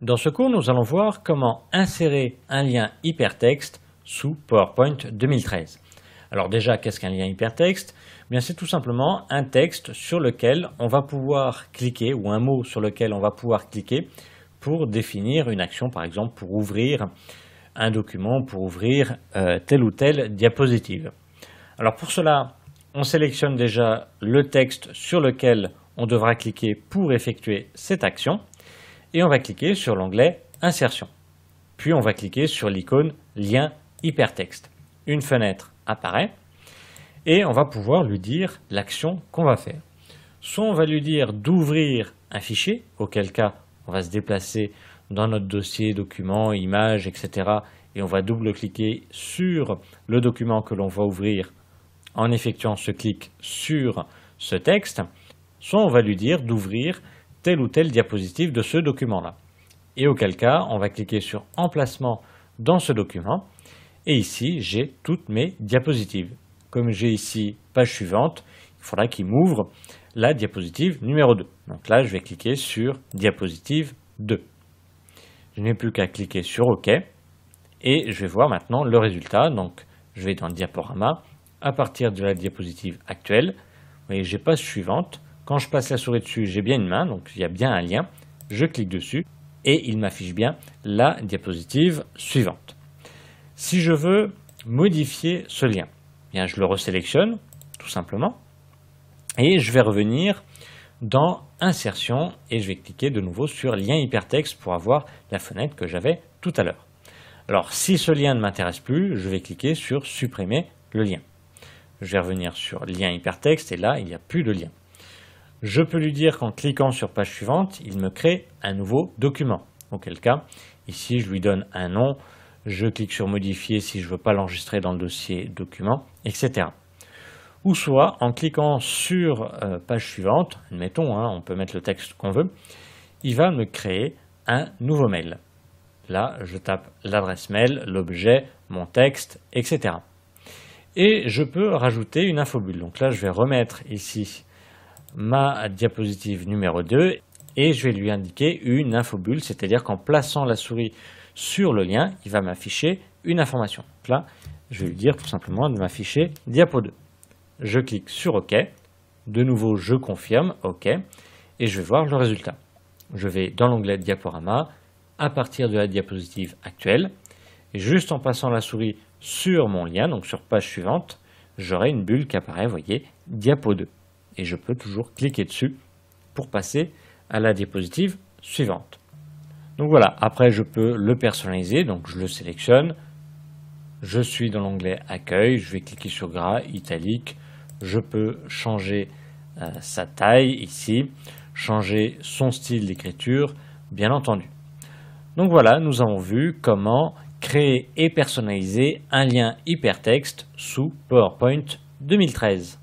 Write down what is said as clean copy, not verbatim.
Dans ce cours, nous allons voir comment insérer un lien hypertexte sous PowerPoint 2013. Alors déjà, qu'est-ce qu'un lien hypertexte? Bien, c'est tout simplement un texte sur lequel on va pouvoir cliquer ou un mot sur lequel on va pouvoir cliquer pour définir une action, par exemple pour ouvrir un document, pour ouvrir telle ou telle diapositive. Alors pour cela, on sélectionne déjà le texte sur lequel on devra cliquer pour effectuer cette action. Et on va cliquer sur l'onglet Insertion. Puis on va cliquer sur l'icône Lien hypertexte. Une fenêtre apparaît et on va pouvoir lui dire l'action qu'on va faire. Soit on va lui dire d'ouvrir un fichier, auquel cas on va se déplacer dans notre dossier, documents, images, etc. et on va double-cliquer sur le document que l'on va ouvrir en effectuant ce clic sur ce texte. Soit on va lui dire d'ouvrir telle ou telle diapositive de ce document-là. Et auquel cas, on va cliquer sur Emplacement dans ce document. Et ici, j'ai toutes mes diapositives. Comme j'ai ici page suivante, il faudra qu'il m'ouvre la diapositive numéro 2. Donc là, je vais cliquer sur Diapositive 2. Je n'ai plus qu'à cliquer sur OK. Et je vais voir maintenant le résultat. Donc, je vais dans Diaporama. À partir de la diapositive actuelle, vous voyez, j'ai page suivante. Quand je passe la souris dessus, j'ai bien une main, donc il y a bien un lien. Je clique dessus et il m'affiche bien la diapositive suivante. Si je veux modifier ce lien, bien je le resélectionne tout simplement et je vais revenir dans Insertion et je vais cliquer de nouveau sur Lien hypertexte pour avoir la fenêtre que j'avais tout à l'heure. Alors si ce lien ne m'intéresse plus, je vais cliquer sur Supprimer le lien. Je vais revenir sur Lien hypertexte et là il n'y a plus de lien. Je peux lui dire qu'en cliquant sur page suivante, il me crée un nouveau document. Auquel cas, ici je lui donne un nom, je clique sur modifier si je ne veux pas l'enregistrer dans le dossier document, etc. Ou soit en cliquant sur page suivante, admettons, on peut mettre le texte qu'on veut, il va me créer un nouveau mail. Là, je tape l'adresse mail, l'objet, mon texte, etc. Et je peux rajouter une infobulle. Donc là, je vais remettre ici ma diapositive numéro 2 et je vais lui indiquer une infobulle, c'est-à-dire qu'en plaçant la souris sur le lien, il va m'afficher une information. Donc là, je vais lui dire tout simplement de m'afficher diapo 2. Je clique sur OK, de nouveau je confirme OK et je vais voir le résultat. Je vais dans l'onglet Diaporama à partir de la diapositive actuelle et juste en passant la souris sur mon lien, donc sur page suivante, j'aurai une bulle qui apparaît, vous voyez, diapo 2. Et je peux toujours cliquer dessus pour passer à la diapositive suivante. Donc voilà, après je peux le personnaliser, donc je le sélectionne, je suis dans l'onglet Accueil, je vais cliquer sur gras, italique, je peux changer sa taille ici, changer son style d'écriture, bien entendu. Donc voilà, nous avons vu comment créer et personnaliser un lien hypertexte sous PowerPoint 2013.